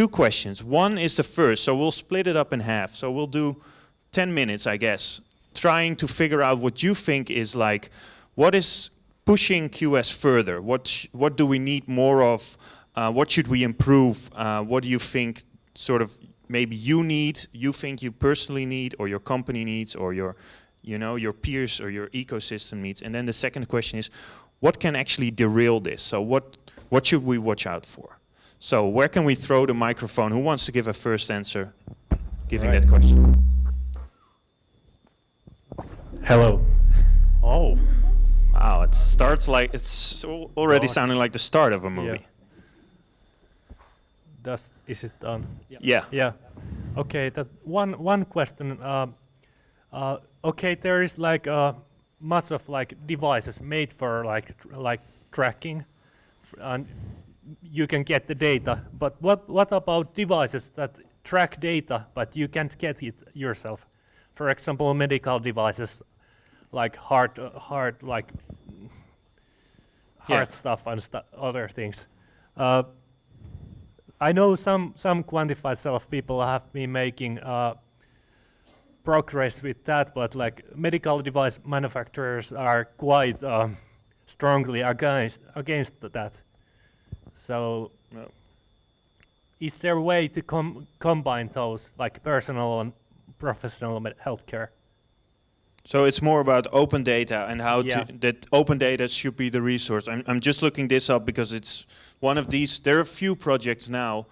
2 questions. One is the first, so we'll split it up in half. So we'll do 10 minutes, I guess, trying to figure out what you think is like, what is pushing QS further? What do we need more of? What should we improve? What do you think sort of maybe you think you personally need, or your company needs, or your peers or your ecosystem needs? And then the second question is, what can actually derail this? So what should we watch out for? So where can we throw the microphone? Who wants to give a first answer, giving that question? Hello. Oh. Wow, it starts like, it's already sounding like the start of a movie. Yeah. Is it done? Yeah. Yeah. Okay, that one question. Okay, there is like much of like devices made for like tracking, and you can get the data. But what about devices that track data, but you can't get it yourself? For example, medical devices like heart stuff and other things. I know some quantified self people have been making progress with that, but like medical device manufacturers are quite strongly against that. So, is there a way to combine those, like personal and professional healthcare? So it's more about open data and how that open data should be the resource. I'm just looking this up because it's one of these. There are a few projects now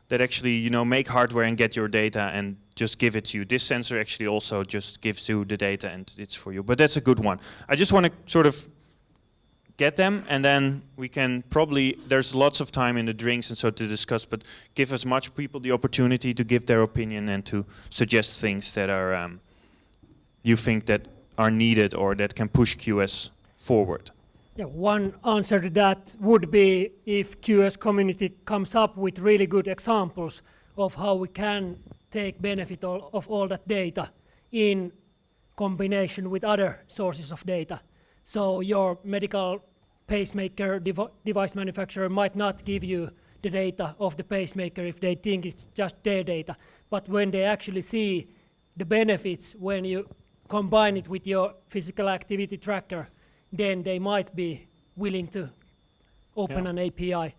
that actually make hardware and get your data and just give it to you. This sensor actually also just gives you the data and it's for you. But that's a good one. I just want to sort of get them, and then we can probably, there's lots of time in the drinks and so to discuss, but give as much people the opportunity to give their opinion and to suggest things that are you think that are needed or that can push QS forward. Yeah, one answer to that would be if QS community comes up with really good examples of how we can take benefit of all that data in combination with other sources of data. So your medical pacemaker device manufacturer might not give you the data of the pacemaker if they think it's just their data. But when they actually see the benefits when you combine it with your physical activity tracker, then they might be willing to open an API.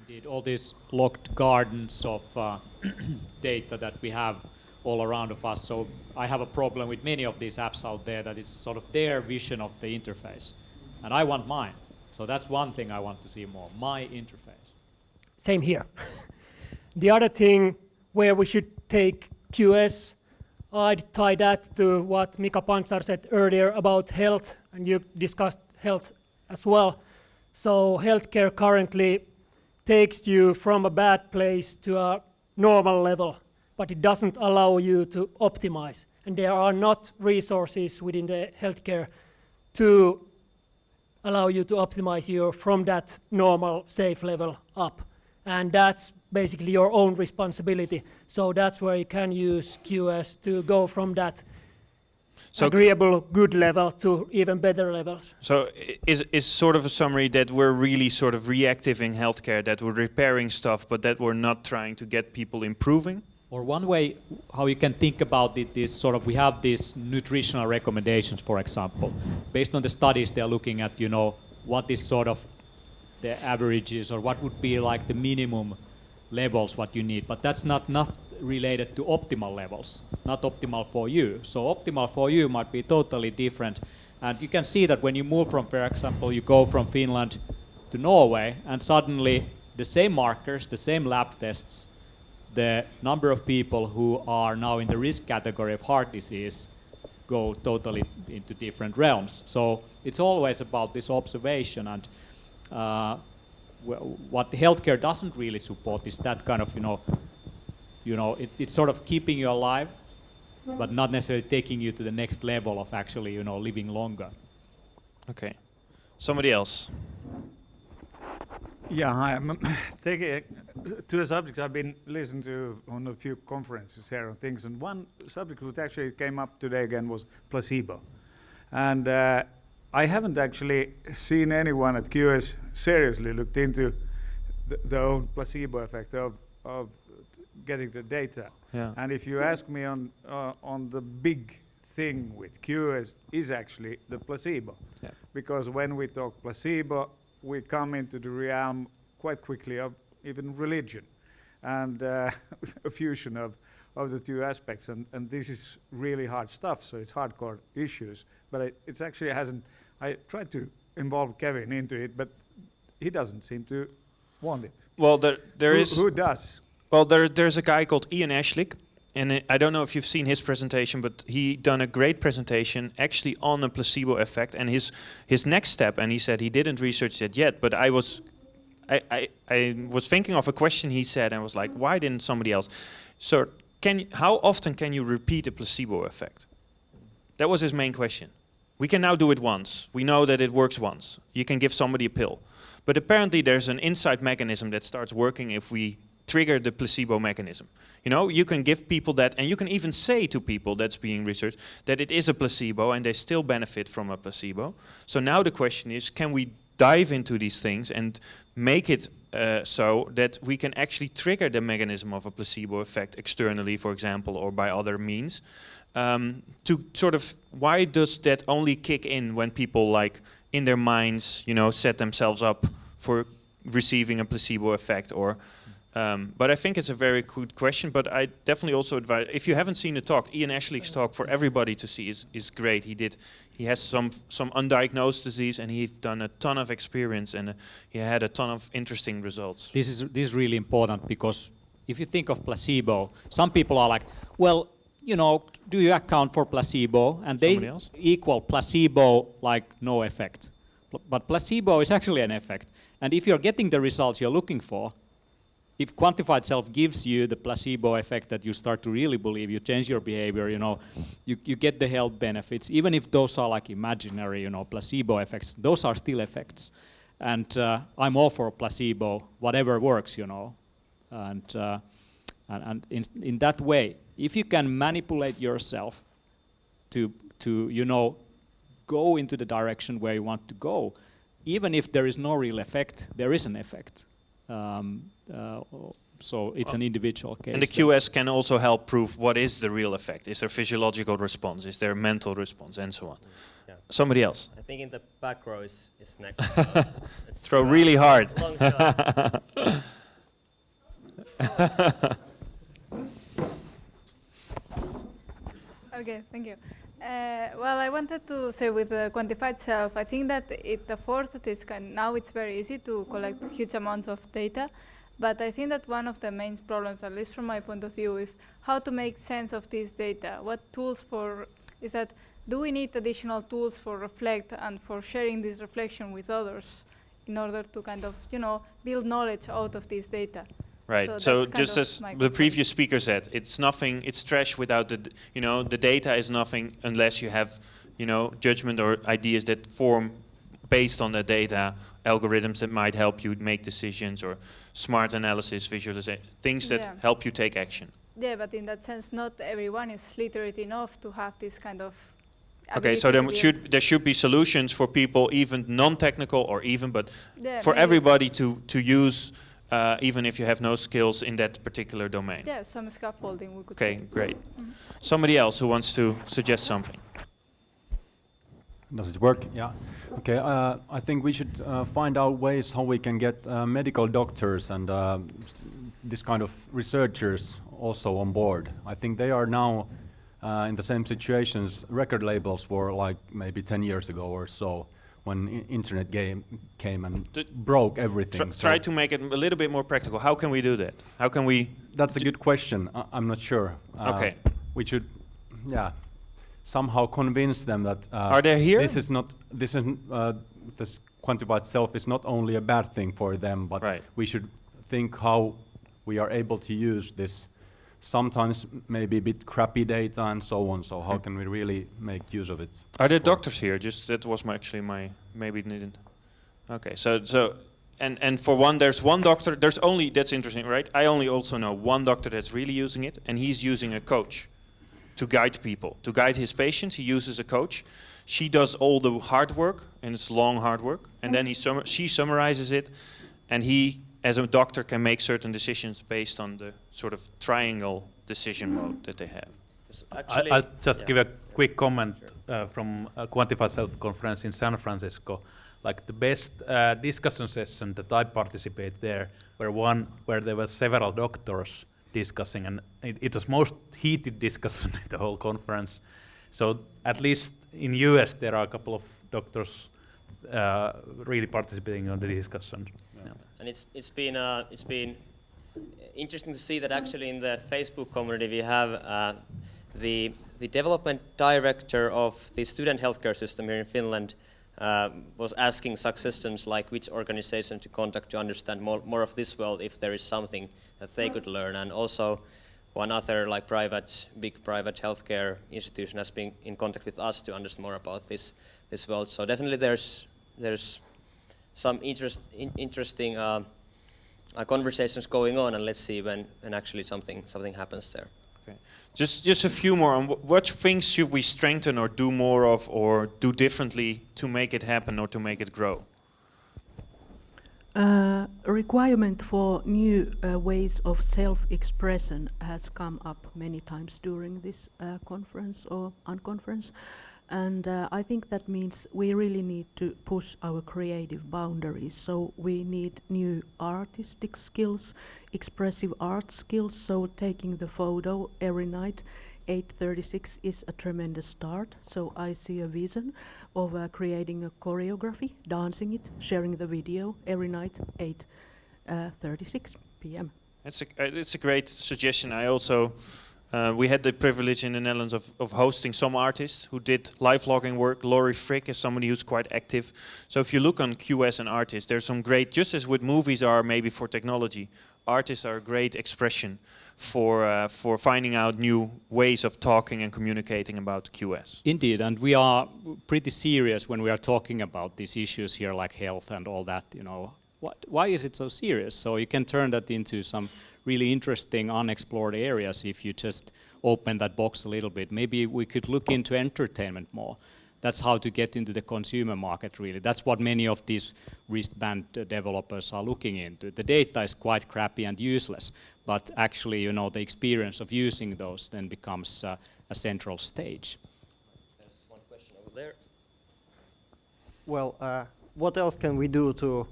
Indeed, all these locked gardens of data that we have all around of us. So I have a problem with many of these apps out there that it's sort of their vision of the interface. And I want mine. So that's one thing I want to see more, my interface. Same here. The other thing where we should take QS, I'd tie that to what Mika Pantsar said earlier about health, and you discussed health as well. So healthcare currently takes you from a bad place to a normal level, but it doesn't allow you to optimize. And there are not resources within the healthcare to allow you to optimize you from that normal safe level up. And that's basically your own responsibility. So that's where you can use QS to go from that agreeable good level to even better levels. So is sort of a summary that we're really sort of reactive in healthcare, that we're repairing stuff, but that we're not trying to get people improving? Or one way how you can think about it is sort of we have these nutritional recommendations, for example. Based on the studies, they're looking at, what is sort of the averages or what would be like the minimum levels what you need. But that's not related to optimal levels, not optimal for you. So optimal for you might be totally different. And you can see that when you move from, for example, you go from Finland to Norway and suddenly the same markers, the same lab tests, the number of people who are now in the risk category of heart disease go totally into different realms. So it's always about this observation, and what the healthcare doesn't really support is that kind of, it's sort of keeping you alive, but not necessarily taking you to the next level of actually, living longer. Okay. Somebody else. Yeah, hi. I'm taking to the subject I've been listening to on a few conferences here and things, and one subject that actually came up today again was placebo. And I haven't actually seen anyone at QS seriously looked into the own placebo effect of getting the data. Yeah. And if you ask me on the big thing with QS is actually the placebo. Yeah. Because when we talk placebo, we come into the realm quite quickly of even religion and a fusion of the two aspects. And this is really hard stuff, so it's hardcore issues. But it's actually hasn't, I tried to involve Kevin into it, but he doesn't seem to want it. Well, there is. Who does? Well, there's a guy called Ian Ashlick, and I don't know if you've seen his presentation, but he done a great presentation actually on a placebo effect and his next step. And he said he didn't research it yet, but I was thinking of a question he said and was like, why didn't somebody else? So how often can you repeat a placebo effect? That was his main question. We can now do it once. We know that it works once. You can give somebody a pill. But apparently there's an inside mechanism that starts working if we trigger the placebo mechanism. You know, you can give people that, and you can even say to people that's being researched that it is a placebo and they still benefit from a placebo. So now the question is, can we dive into these things and make it so that we can actually trigger the mechanism of a placebo effect externally, for example, or by other means? To sort of, why does that only kick in when people like in their minds, you know, set themselves up for receiving a placebo effect? Or, but I think it's a very good question. But I definitely also advise, if you haven't seen the talk, Ian Ashlick's talk for everybody to see is great. He has some undiagnosed disease, and he's done a ton of experience, and he had a ton of interesting results. This is really important, because if you think of placebo, some people are like, well, you know, do you account for placebo? And they equal placebo like no effect. But placebo is actually an effect. And if you're getting the results you're looking for, if Quantified Self gives you the placebo effect that you start to really believe, you change your behavior, you know, you get the health benefits, even if those are like imaginary, you know, placebo effects, those are still effects. And I'm all for placebo, whatever works, you know. And in that way, if you can manipulate yourself to you know, go into the direction where you want to go, even if there is no real effect, there is an effect. So it's an individual case. And the QS can also help prove what is the real effect. Is there physiological response? Is there mental response? And so on. Yeah. Somebody else. I think in the back row is next. Throw really hard. Long shot. Okay, thank you. Well, I wanted to say with Quantified Self, I think that it affords that now it's very easy to collect huge amounts of data, but I think that one of the main problems, at least from my point of view, is how to make sense of this data. What tools do we need additional tools for reflect and for sharing this reflection with others in order to kind of, you know, build knowledge out of this data? Right. So just as the previous speaker said, it's nothing. It's trash without the. You know, the data is nothing unless you have, you know, judgment or ideas that form based on the data, algorithms that might help you make decisions, or smart analysis, visualization, things that help you take action. Yeah, but in that sense, not everyone is literate enough to have this kind of. Okay, so there should be solutions for people, even non-technical or even, but for everybody to use. Even if you have no skills in that particular domain. Yeah, some scaffolding we could say. Okay, great. Mm-hmm. Somebody else who wants to suggest something. Does it work? Yeah. Okay, I think we should find out ways how we can get medical doctors and this kind of researchers also on board. I think they are now in the same situations record labels were like maybe 10 years ago or so, when internet came and broke everything. Try to make it a little bit more practical. How can we do that? How can we? That's a good question. I'm not sure. Okay. We should, somehow convince them that. Are they here? This Quantified Self is not only a bad thing for them, but we should think how we are able to use this. Sometimes maybe a bit crappy data and so on. So how can we really make use of it? Are there doctors here? Just that was my maybe didn't. Okay, so and for one, there's one doctor. There's only, that's interesting, right? I only also know one doctor that's really using it, and he's using a coach to guide people, to guide his patients. He uses a coach. She does all the hard work, and it's long hard work, and then she summarizes it, and he as a doctor, can make certain decisions based on the sort of triangle decision mode that they have. I'll just give a quick comment from a Quantified Self conference in San Francisco. Like the best discussion session that I participate there, where there were several doctors discussing, and it was most heated discussion in the whole conference. So at least in US there are a couple of doctors really participating on the discussion. Yeah. And it's been interesting to see that actually in the Facebook community we have the development director of the student healthcare system here in Finland was asking suggestions like which organization to contact to understand more of this world if there is something that they could learn. And also one other like big private healthcare institution has been in contact with us to understand more about this world. So definitely there's some interesting conversations going on, and let's see when actually something happens there. Okay. Just a few more on what things should we strengthen or do more of or do differently to make it happen or to make it grow? A requirement for new ways of self-expression has come up many times during this conference or unconference. And I think that means we really need to push our creative boundaries. So we need new artistic skills, expressive art skills. So taking the photo every night, 8:36 is a tremendous start. So I see a vision of creating a choreography, dancing it, sharing the video every night, 8:36 p.m. It's a great suggestion. I also we had the privilege in the Netherlands of hosting some artists who did live vlogging work. Laurie Frick is somebody who's quite active. So if you look on QS and artists, there's some great, just as with movies are maybe for technology, artists are a great expression for finding out new ways of talking and communicating about QS. Indeed, and we are pretty serious when we are talking about these issues here, like health and all that. You know, why is it so serious? So you can turn that into some really interesting unexplored areas if you just open that box a little bit. Maybe we could look into entertainment more. That's how to get into the consumer market, really. That's what many of these wristband developers are looking into. The data is quite crappy and useless, but actually, you know, the experience of using those then becomes a central stage. There's one question over there. Well, what else can we do to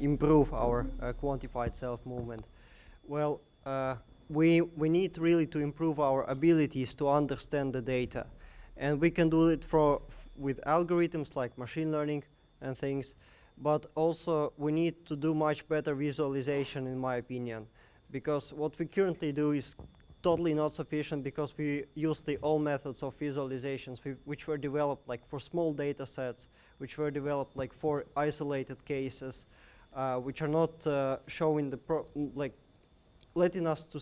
improve our quantified self movement? Well, we need really to improve our abilities to understand the data. And we can do it with algorithms like machine learning and things, but also we need to do much better visualization, in my opinion, because what we currently do is totally not sufficient because we use the old methods of visualizations which were developed like for small data sets, which were developed like for isolated cases, which are not showing the letting us to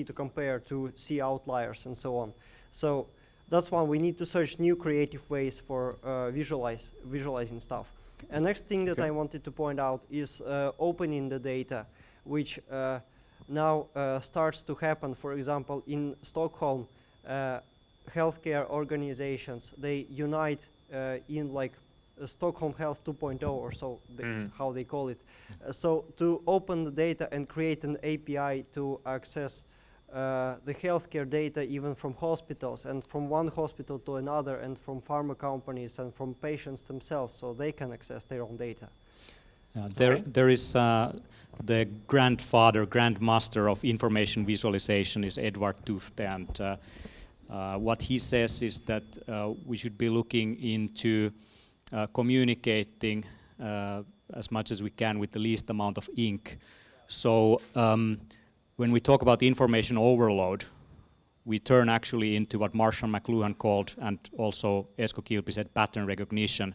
to compare, to see outliers and so on. So that's why we need to search new creative ways for visualizing stuff. And next thing that I wanted to point out is opening the data, which now starts to happen. For example, in Stockholm, healthcare organizations, they unite in like Stockholm Health 2.0 or so, how they call it. So to open the data and create an API to access the healthcare data even from hospitals and from one hospital to another and from pharma companies and from patients themselves so they can access their own data. There is the grandmaster of information visualization is Edward Tufte, and what he says is that we should be looking into communicating as much as we can with the least amount of ink. So when we talk about information overload, we turn actually into what Marshall McLuhan called, and also Esko Kilpi said, pattern recognition,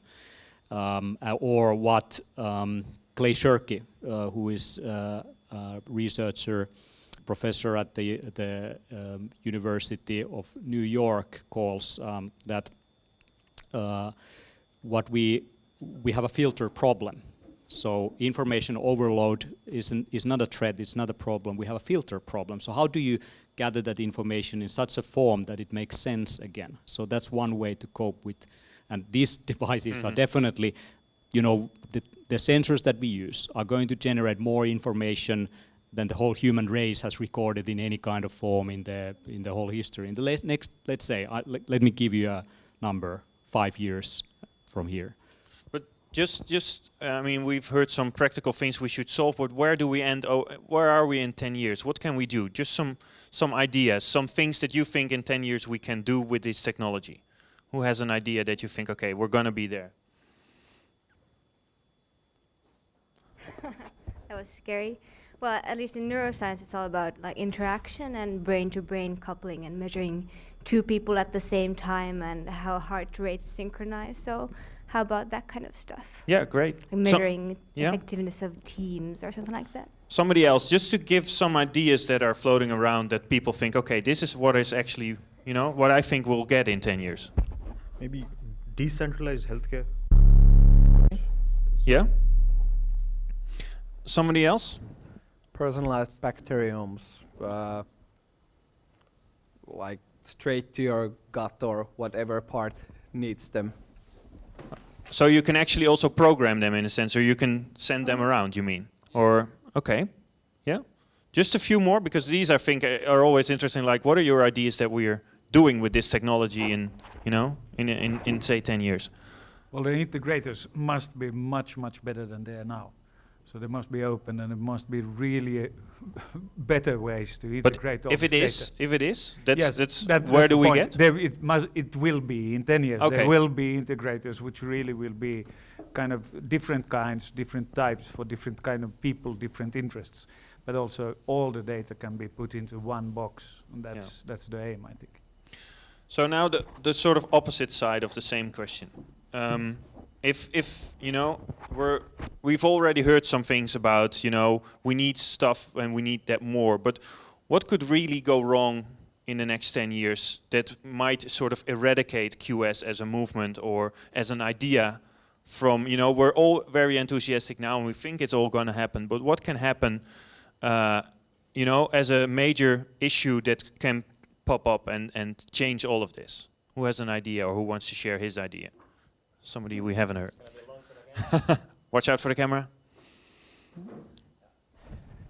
or what Clay Shirky, who is a researcher, professor at the University of New York, calls that what we have a filter problem. So information overload is not a threat, it's not a problem, we have a filter problem. So how do you gather that information in such a form that it makes sense again? So that's one way to cope with, and these devices are definitely the sensors that we use are going to generate more information than the whole human race has recorded in any kind of form in the whole history. In the next, let's say, let me give you a number, 5 years from here. But I mean, we've heard some practical things we should solve, but where do we end? Where are we in 10 years? What can we do? Just some ideas, some things that you think in 10 years we can do with this technology. Who has an idea that you think, okay, we're gonna be there? That was scary. Well, at least in neuroscience, it's all about like interaction and brain-to-brain coupling and measuring two people at the same time and how heart rates synchronize. So how about that kind of stuff? Yeah, great. Like measuring effectiveness of teams or something like that. Somebody else, just to give some ideas that are floating around that people think, okay, this is what is actually, what I think we'll get in 10 years. Maybe decentralized healthcare. Yeah? Somebody else? Personalized bacteriomes, like straight to your gut or whatever part needs them. So you can actually also program them in a sense, or you can send them around, you mean? Or, okay, yeah. Just a few more, because these I think are always interesting, like what are your ideas that we are doing with this technology in say 10 years? Well, the integrators must be much, much better than they are now. So they must be open, and it must be really better ways to integrate all if it this data. is, that's That's where do the we point. get? It will be in 10 years. Okay. There will be integrators which really will be kind of different kinds, different types for different kind of people, different interests. But also all the data can be put into one box, and that's the aim, I think. So now the sort of opposite side of the same question. If we've already heard some things about, we need stuff and we need that more, but what could really go wrong in the next 10 years that might sort of eradicate QS as a movement or as an idea from, we're all very enthusiastic now and we think it's all going to happen, but what can happen, as a major issue that can pop up and change all of this? Who has an idea or who wants to share his idea? Somebody we haven't heard. Watch out for the camera.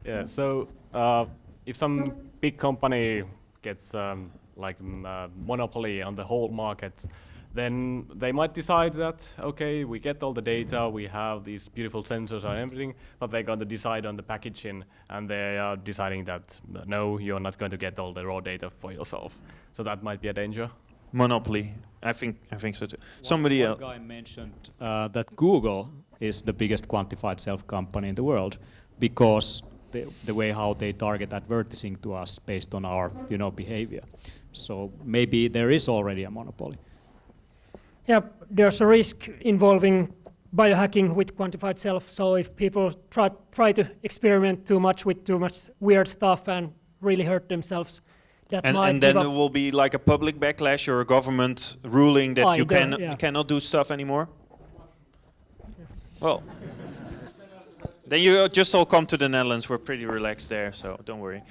Yeah, so if some big company gets monopoly on the whole market, then they might decide that, okay, we get all the data, we have these beautiful sensors and everything, but they're going to decide on the packaging, and they are deciding that, no, you're not going to get all the raw data for yourself. So that might be a danger. Monopoly. I think so too. Somebody else. One guy mentioned that Google is the biggest quantified self company in the world because the way how they target advertising to us based on our behavior. So maybe there is already a monopoly. Yeah, there's a risk involving biohacking with quantified self. So if people try to experiment too much with too much weird stuff and really hurt themselves, and then there will be like a public backlash or a government ruling that you cannot do stuff anymore? Well, then you just all come to the Netherlands. We're pretty relaxed there, so don't worry.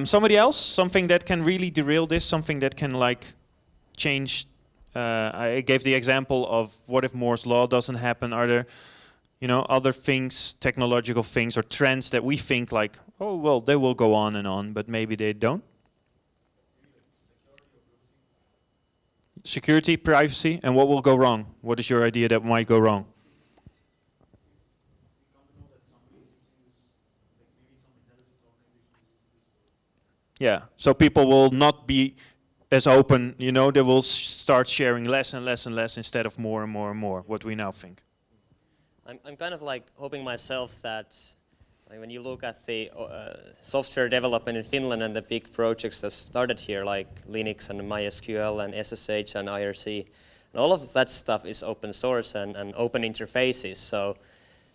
Somebody else? Something that can really derail this? Something that can change? I gave the example of what if Moore's law doesn't happen? Are there other things, technological things or trends that we think oh, well, they will go on and on, but maybe they don't? Security, privacy, and what will go wrong? What is your idea that might go wrong? Yeah, so people will not be as open, they will start sharing less and less and less instead of more and more and more, what we now think. I'm kind of hoping myself that when you look at the software development in Finland and the big projects that started here, like Linux and MySQL and SSH and IRC, and all of that stuff is open source and open interfaces.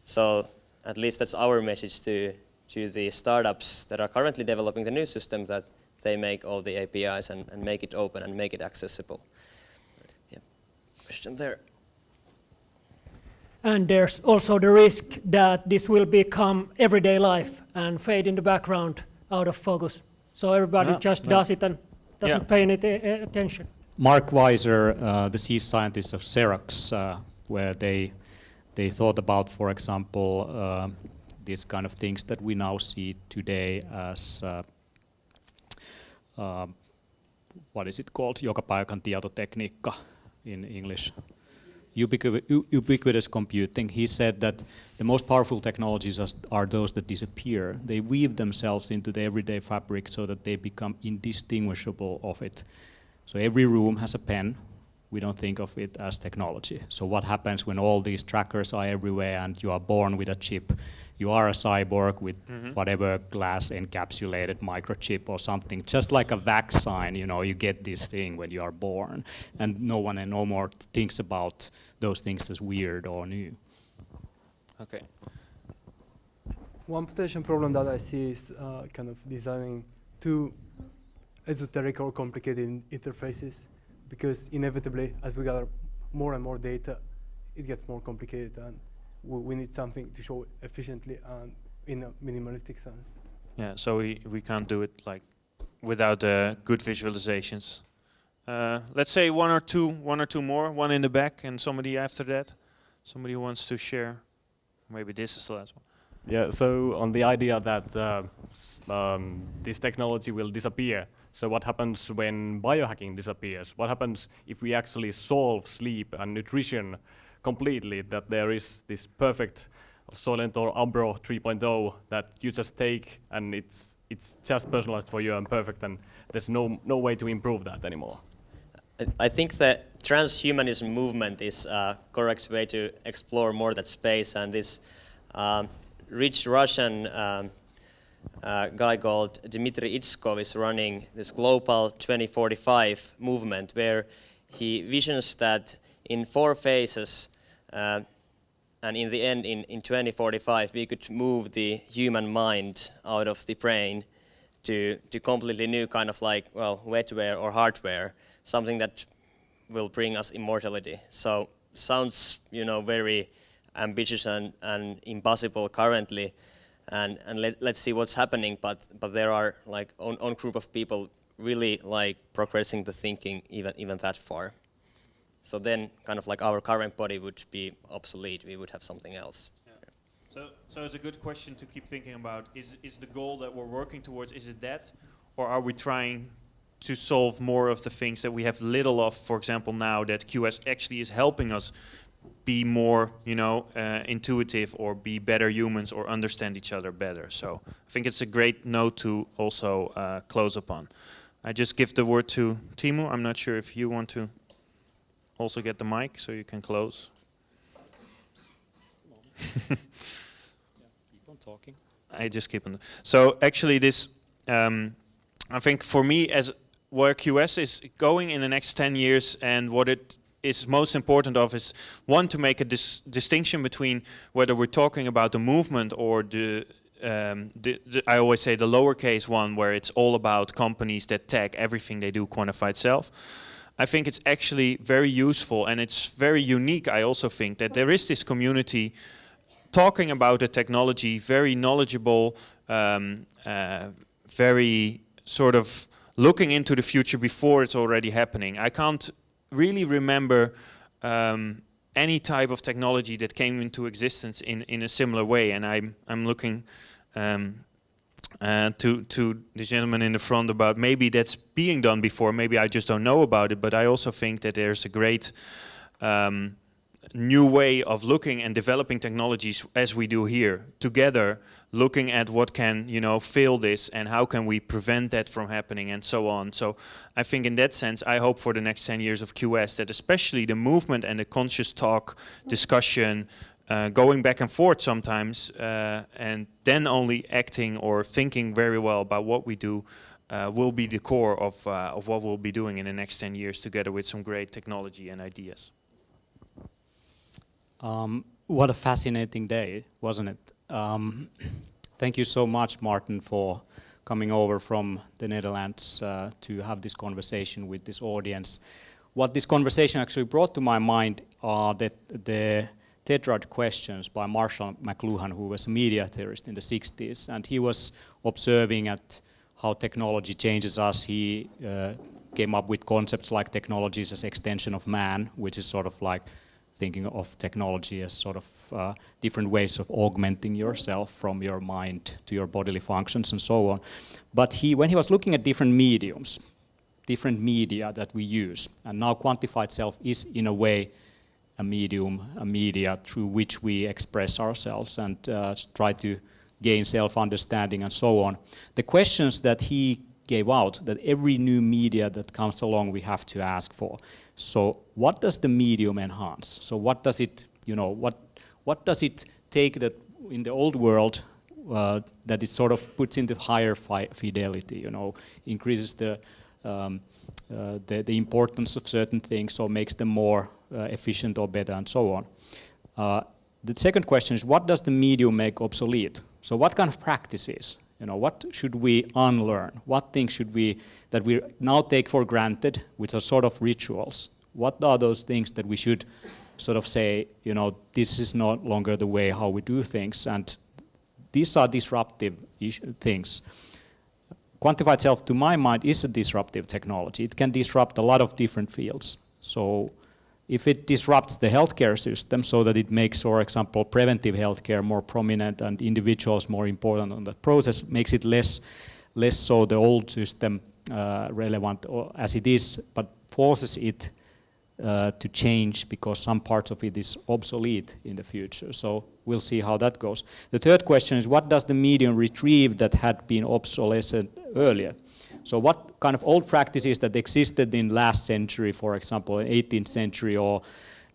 So at least that's our message to the startups that are currently developing the new system, that they make all the APIs and make it open and make it accessible. Yeah. Question there. And there's also the risk that this will become everyday life and fade in the background, out of focus. So everybody does it and doesn't pay any attention. Mark Weiser, the chief scientist of Xerox, where they they thought about, for example, these kind of things that we now see today as what is it called? Joka paikan tietotekniikka in English. Ubiquitous computing. He said that the most powerful technologies are those that disappear. They weave themselves into the everyday fabric so that they become indistinguishable of it. So every room has a pen. We don't think of it as technology. So what happens when all these trackers are everywhere and you are born with a chip? You are a cyborg with whatever glass encapsulated microchip or something. Just like a vaccine, you get this thing when you are born, and no one no more thinks about those things as weird or new. Okay. One potential problem that I see is kind of designing too esoteric or complicated interfaces, because inevitably, as we gather more and more data, it gets more complicated, and we need something to show efficiently and in a minimalistic sense. Yeah, so we can't do it like without good visualizations. Let's say one or two more, one in the back and somebody after that. Somebody who wants to share. Maybe this is the last one. Yeah, so on the idea that this technology will disappear, so what happens when biohacking disappears? What happens if we actually solve sleep and nutrition completely, that there is this perfect Solent or Abro 3.0 that you just take and it's just personalized for you and perfect, and there's no way to improve that anymore? I think the transhumanism movement is a correct way to explore more that space, and this rich Russian guy called Dmitry Itskov is running this global 2045 movement where he visions that in 4 phases and in the end in 2045 we could move the human mind out of the brain to completely new kind of like, well, wetware or hardware, something that will bring us immortality. So sounds, very ambitious and impossible currently, and let's see what's happening. But there are like own group of people really like progressing the thinking even that far. So then, kind of like our current body would be obsolete. We would have something else. Yeah. So it's a good question to keep thinking about. Is the goal that we're working towards, is it that, or are we trying to solve more of the things that we have little of? For example, now that QS actually is helping us be more, intuitive or be better humans or understand each other better. So I think it's a great note to also close upon. I just give the word to Timo. I'm not sure if you want to also get the mic so you can close. Keep on talking. I just keep on. So actually this, I think for me, as where QS is going in the next 10 years, and what it is most important of is, one, to make a distinction between whether we're talking about the movement or the I always say the lowercase one, where it's all about companies that tag everything they do quantified self. I think it's actually very useful, and it's very unique. I also think that there is this community talking about the technology, very knowledgeable, very sort of looking into the future before it's already happening. I can't really remember any type of technology that came into existence in a similar way, and I'm looking to the gentleman in the front about maybe that's being done before, maybe I just don't know about it, but I also think that there's a great new way of looking and developing technologies as we do here, together, looking at what can, fail this and how can we prevent that from happening and so on. So I think in that sense, I hope for the next 10 years of QS that especially the movement and the conscious talk, discussion, going back and forth sometimes, and then only acting or thinking very well about what we do will be the core of what we'll be doing in the next 10 years together with some great technology and ideas. What a fascinating day, wasn't it? Thank you so much, Maarten, for coming over from the Netherlands to have this conversation with this audience. What this conversation actually brought to my mind are the Tetrad questions by Marshall McLuhan, who was a media theorist in the 60s, and he was observing at how technology changes us. He came up with concepts like technology as extension of man, which is sort of like thinking of technology as sort of different ways of augmenting yourself from your mind to your bodily functions and so on. But when he was looking at different mediums, different media that we use, and now Quantified Self is in a way a medium, a media through which we express ourselves and try to gain self-understanding and so on. The questions that he gave out, that every new media that comes along we have to ask for. So what does the medium enhance? So what does it, what does it take that in the old world that it sort of puts into higher fidelity, increases the importance of certain things or makes them more efficient or better and so on. The second question is, what does the medium make obsolete? So what kind of practices? What should we unlearn? What things should that we now take for granted, which are sort of rituals? What are those things that we should sort of say, this is no longer the way how we do things, and these are disruptive things. Quantified Self, to my mind, is a disruptive technology. It can disrupt a lot of different fields. So if it disrupts the healthcare system so that it makes, for example, preventive healthcare more prominent and individuals more important on that process, makes it less so the old system relevant as it is, but forces it to change because some parts of it is obsolete in the future. So we'll see how that goes. The third question is, what does the medium retrieve that had been obsolescent earlier? So what kind of old practices that existed in last century, for example, in 18th century or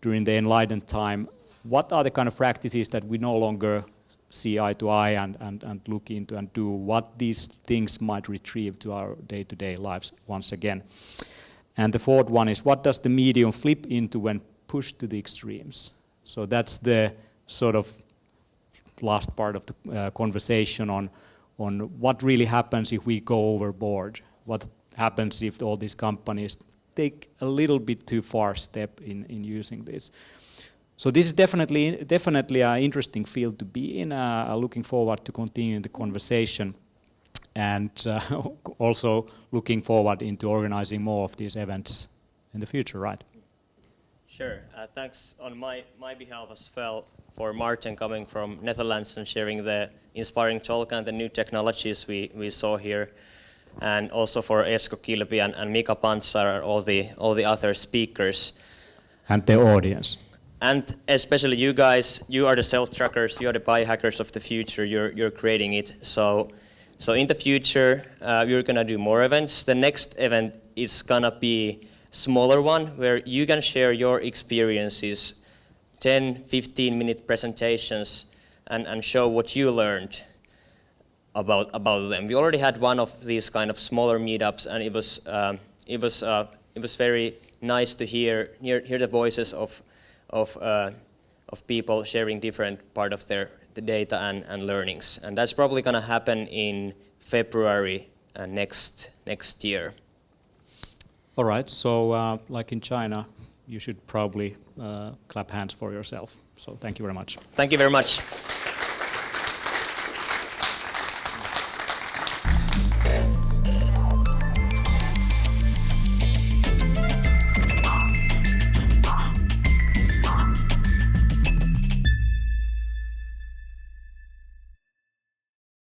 during the Enlightened time, what are the kind of practices that we no longer see eye to eye and look into and do? What these things might retrieve to our day-to-day lives once again? And the fourth one is, what does the medium flip into when pushed to the extremes? So that's the sort of last part of the conversation on what really happens if we go overboard. What happens if all these companies take a little bit too far step in using this? So this is definitely an interesting field to be in. Looking forward to continuing the conversation, and also looking forward into organizing more of these events in the future, right? Sure. Thanks on my behalf as well for Maarten coming from Netherlands and sharing the inspiring talk and the new technologies we saw here, and also for Esko Kilpi and Mika Pantsar and all the other speakers. And the audience. And especially you guys, you are the self-trackers, you are the biohackers of the future, you're creating it. So in the future, we're gonna do more events. The next event is gonna be smaller one where you can share your experiences, 10, 15-minute presentations, and show what you learned about them. We already had one of these kind of smaller meetups, and it was very nice to hear the voices of people sharing different part of the data and learnings. And that's probably going to happen in February next year. All right, so like in China, you should probably clap hands for yourself. So thank you very much. Thank you very much.